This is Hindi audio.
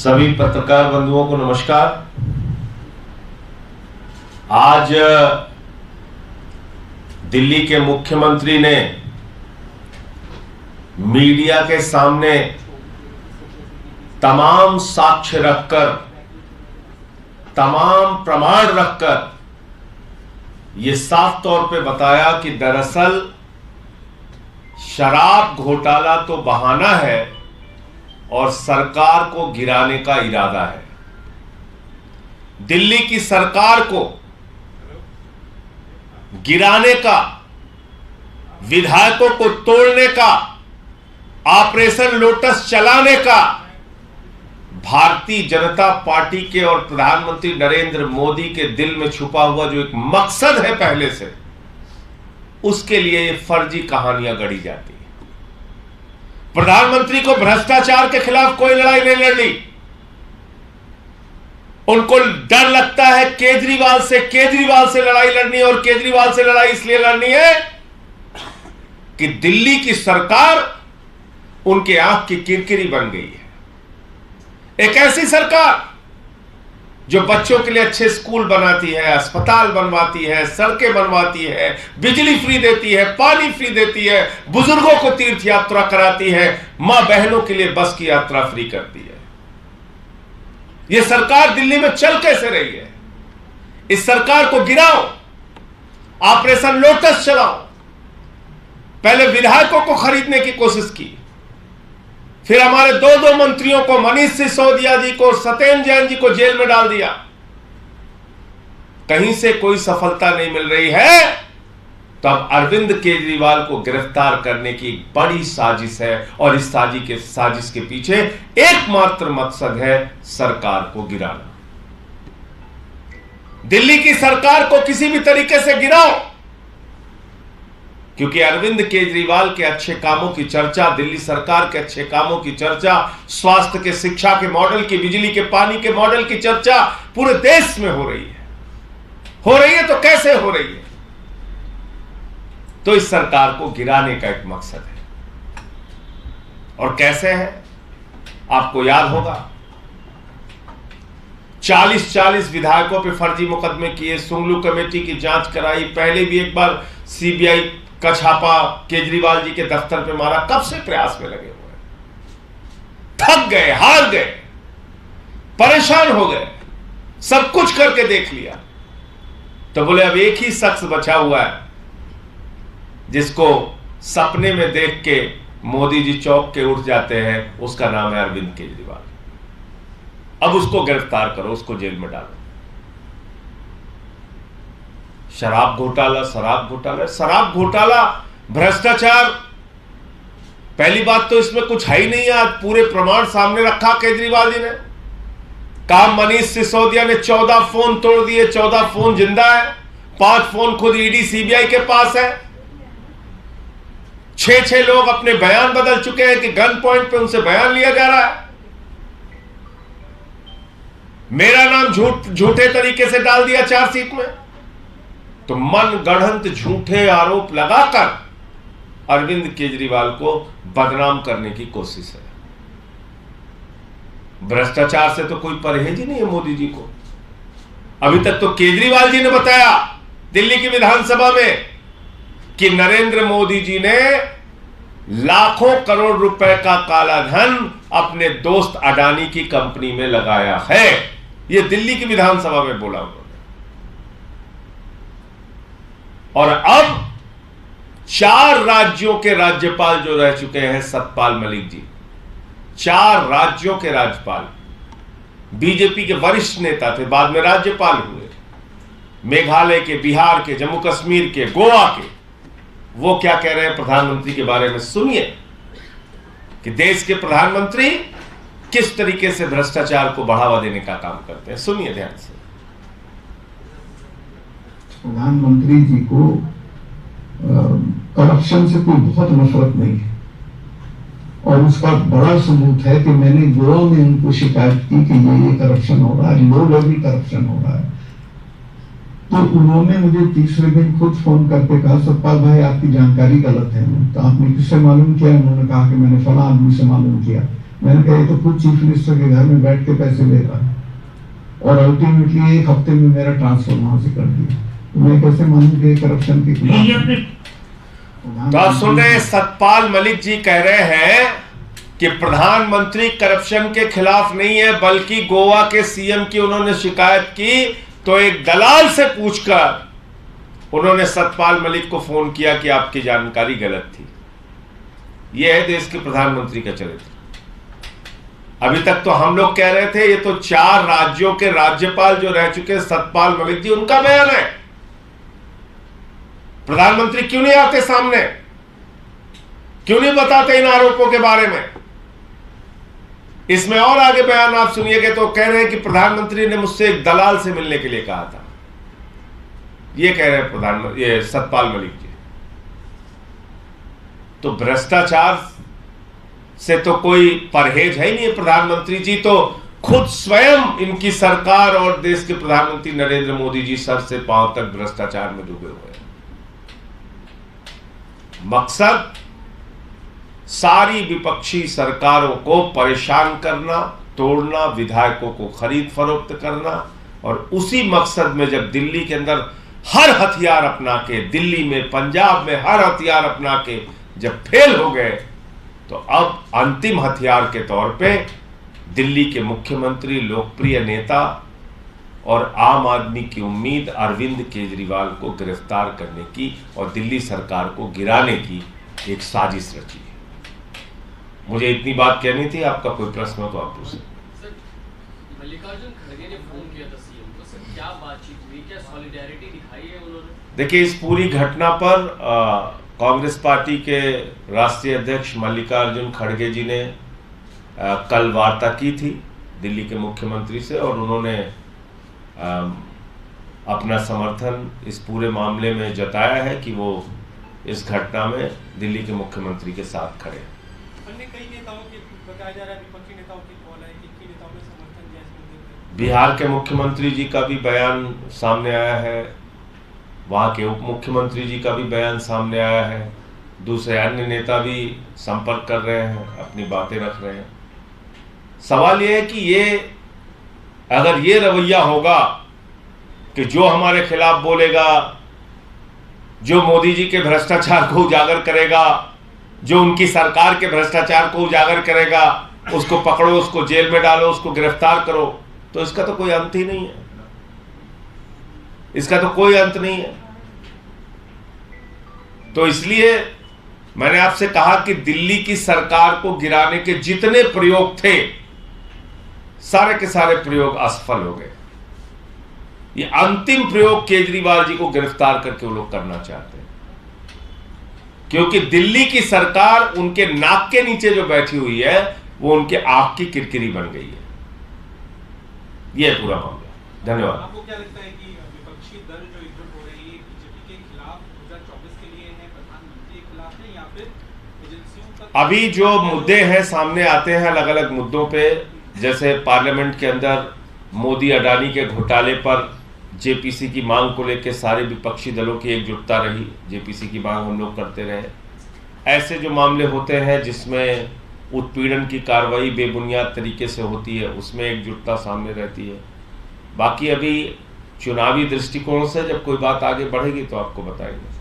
सभी पत्रकार बंधुओं को नमस्कार। आज दिल्ली के मुख्यमंत्री ने मीडिया के सामने तमाम साक्ष्य रखकर, तमाम प्रमाण रखकर यह साफ तौर पे बताया कि दरअसल शराब घोटाला तो बहाना है और सरकार को गिराने का इरादा है। दिल्ली की सरकार को गिराने का, विधायकों को तोड़ने का, ऑपरेशन लोटस चलाने का भारतीय जनता पार्टी के और प्रधानमंत्री नरेंद्र मोदी के दिल में छुपा हुआ जो एक मकसद है पहले से, उसके लिए ये फर्जी कहानियां गढ़ी जाती है। प्रधानमंत्री को भ्रष्टाचार के खिलाफ कोई लड़ाई नहीं लड़नी। उनको डर लगता है केजरीवाल से लड़ाई लड़नी, और केजरीवाल से लड़ाई इसलिए लड़नी है कि दिल्ली की सरकार उनके आंख की किरकिरी बन गई है। एक ऐसी सरकार जो बच्चों के लिए अच्छे स्कूल बनाती है, अस्पताल बनवाती है, सड़कें बनवाती है, बिजली फ्री देती है, पानी फ्री देती है, बुजुर्गों को तीर्थ यात्रा कराती है, मां बहनों के लिए बस की यात्रा फ्री करती है। यह सरकार दिल्ली में चल कैसे रही है? इस सरकार को गिराओ, ऑपरेशन लोटस चलाओ। पहले विधायकों को खरीदने की कोशिश की, फिर हमारे दो मंत्रियों को, मनीष सिसोदिया जी को, सत्येंद्र जैन जी को जेल में डाल दिया। कहीं से कोई सफलता नहीं मिल रही है, तो अब अरविंद केजरीवाल को गिरफ्तार करने की एक बड़ी साजिश है, और इस साजिश के पीछे एकमात्र मकसद है सरकार को गिराना। दिल्ली की सरकार को किसी भी तरीके से गिराओ, क्योंकि अरविंद केजरीवाल के अच्छे कामों की चर्चा, दिल्ली सरकार के अच्छे कामों की चर्चा, स्वास्थ्य के, शिक्षा के मॉडल की, बिजली के, पानी के मॉडल की चर्चा पूरे देश में हो रही है। तो कैसे हो रही है? तो इस सरकार को गिराने का एक मकसद है। और कैसे है? आपको याद होगा 40 विधायकों पे फर्जी मुकदमे किए, सुंगलू कमेटी की जांच कराई, पहले भी एक बार सीबीआई का छापा केजरीवाल जी के दफ्तर पे मारा। कब से प्रयास में लगे हुए हैं, थक गए, हार गए, परेशान हो गए, सब कुछ करके देख लिया, तो बोले अब एक ही शख्स बचा हुआ है जिसको सपने में देख के मोदी जी चौंक के उठ जाते हैं, उसका नाम है अरविंद केजरीवाल। अब उसको गिरफ्तार करो, उसको जेल में डालो। शराब घोटाला, भ्रष्टाचार, पहली बात तो इसमें कुछ है ही नहीं। आज पूरे प्रमाण सामने रखा केजरीवाल जी ने। कहा मनीष सिसोदिया ने 14 फोन तोड़ दिए, 14 फोन जिंदा है, 5 फोन खुद ईडी सीबीआई के पास है। 6 लोग अपने बयान बदल चुके हैं कि गन पॉइंट पे उनसे बयान लिया जा रहा है। मेरा नाम झूठे तरीके से डाल दिया चार्जशीट में। तो मन गढ़ंत झूठे आरोप लगाकर अरविंद केजरीवाल को बदनाम करने की कोशिश है। भ्रष्टाचार से तो कोई परहेज ही नहीं है मोदी जी को। अभी तक तो केजरीवाल जी ने बताया दिल्ली की विधानसभा में कि नरेंद्र मोदी जी ने लाखों करोड़ रुपए का काला धन अपने दोस्त अडानी की कंपनी में लगाया है। यह दिल्ली की विधानसभा में बोला उन्होंने। और अब 4 राज्यों के राज्यपाल जो रह चुके हैं सतपाल मलिक जी, 4 राज्यों के राज्यपाल, बीजेपी के वरिष्ठ नेता थे, बाद में राज्यपाल हुए, मेघालय के, बिहार के, जम्मू कश्मीर के, गोवा के। वो क्या कह रहे हैं प्रधानमंत्री के बारे में सुनिए कि देश के प्रधानमंत्री किस तरीके से भ्रष्टाचार को बढ़ावा देने का काम करते हैं। सुनिए ध्यान से। प्रधानमंत्री जी को करप्शन से कोई बहुत नफरत नहीं है, और उसका बड़ा सबूत है कि मैंने गोवा में उनको शिकायत की कि ये करप्शन हो रहा है, लो लेवल करप्शन हो रहा है। तो उन्होंने मुझे तीसरे दिन खुद फोन करके कहा, सतपाल भाई आपकी जानकारी गलत है। तो आपने किससे मालूम किया? उन्होंने कहा कि मैंने फला आदमी से मालूम किया। मैंने कहा ये तो खुद चीफ मिनिस्टर के घर में बैठ के पैसे ले रहा है और अल्टीमेटली 1 हफ्ते में मेरा ट्रांसफर वहां से कर दिया, तो मैं कैसे मानूं कि करप्शन के खिलाफ। तो आप सुन रहे हैं, सतपाल मलिक जी कह रहे हैं कि प्रधानमंत्री करप्शन के खिलाफ नहीं है, बल्कि गोवा के सीएम की उन्होंने शिकायत की तो एक दलाल से पूछकर उन्होंने सतपाल मलिक को फोन किया कि आपकी जानकारी गलत थी। यह है देश के प्रधानमंत्री का चरित्र। अभी तक तो हम लोग कह रहे थे ये तो 4 राज्यों के राज्यपाल जो रह चुके सतपाल मलिक जी, उनका बयान है। प्रधानमंत्री क्यों नहीं आते सामने, क्यों नहीं बताते इन आरोपों के बारे में? इसमें और आगे बयान आप सुनिएगा तो कह रहे हैं कि प्रधानमंत्री ने मुझसे एक दलाल से मिलने के लिए कहा था। ये कह रहे हैं प्रधानमंत्री, ये सतपाल मलिक जी। तो भ्रष्टाचार से तो कोई परहेज है ही नहीं। प्रधानमंत्री जी तो खुद स्वयं, इनकी सरकार और देश के प्रधानमंत्री नरेंद्र मोदी जी सर से पांव तक भ्रष्टाचार में डूबे हुए हैं। मकसद सारी विपक्षी सरकारों को परेशान करना, तोड़ना, विधायकों को खरीद फरोख्त करना, और उसी मकसद में जब दिल्ली के अंदर हर हथियार अपना के, दिल्ली में, पंजाब में हर हथियार अपना के जब फेल हो गए, तो अब अंतिम हथियार के तौर पे दिल्ली के मुख्यमंत्री, लोकप्रिय नेता और आम आदमी की उम्मीद अरविंद केजरीवाल को गिरफ्तार करने की और दिल्ली सरकार को गिराने की एक साजिश रची है। मुझे इतनी बात कहनी थी। आपका कोई प्रश्न हो तो आप पूछें। मल्लिकार्जुन खड़गे ने फोन किया था सीएम को, सर क्या बातचीत हुई, क्या सॉलिडेरिटी दिखाई है उन्होंने? देखिए, इस पूरी घटना पर कांग्रेस पार्टी के राष्ट्रीय अध्यक्ष मल्लिकार्जुन खड़गे जी ने कल वार्ता की थी दिल्ली के मुख्यमंत्री से, और उन्होंने अपना समर्थन इस पूरे मामले में जताया है कि वो इस घटना में दिल्ली के मुख्यमंत्री के साथ खड़े हैं। अन्य कई नेताओं की बताया जा रहा है, विपक्षी नेताओं की कॉल है, किन नेताओं ने समर्थन दिया इस मुद्दे पर? बिहार के मुख्यमंत्री जी का भी बयान सामने आया है, वहाँ के उप मुख्यमंत्री जी का भी बयान सामने आया है, दूसरे अन्य नेता भी संपर्क कर रहे हैं, अपनी बातें रख रहे हैं। सवाल ये है कि ये अगर ये रवैया होगा कि जो हमारे खिलाफ बोलेगा, जो मोदी जी के भ्रष्टाचार को उजागर करेगा, जो उनकी सरकार के भ्रष्टाचार को उजागर करेगा, उसको पकड़ो, उसको जेल में डालो, उसको गिरफ्तार करो, तो इसका तो कोई अंत ही नहीं है। इसका तो कोई अंत नहीं है। तो इसलिए मैंने आपसे कहा कि दिल्ली की सरकार को गिराने के जितने प्रयोग थे, सारे के सारे प्रयोग असफल हो गए। ये अंतिम प्रयोग केजरीवाल जी को गिरफ्तार करके वो लोग करना चाहते हैं, क्योंकि दिल्ली की सरकार उनके नाक के नीचे जो बैठी हुई है वो उनके आंख की किरकिरी बन गई है। यह पूरा मामला। धन्यवाद। आपको क्या लगता है कि विपक्षी दल जो एकजुट हो रही है बीजेपी के खिलाफ 2024 के लिए है, प्रधानमंत्री के खिलाफ है, या फिर एजेंसियों का? अभी जो मुद्दे हैं सामने आते हैं अलग अलग मुद्दों पे, जैसे पार्लियामेंट के अंदर मोदी अडानी के घोटाले पर जेपीसी की मांग को लेकर सारे विपक्षी दलों की एकजुटता रही, जेपीसी की मांग हम लोग करते रहे। ऐसे जो मामले होते हैं जिसमें उत्पीड़न की कार्रवाई बेबुनियाद तरीके से होती है, उसमें एकजुटता सामने रहती है। बाकी अभी चुनावी दृष्टिकोण से जब कोई बात आगे बढ़ेगी तो आपको बताएंगे।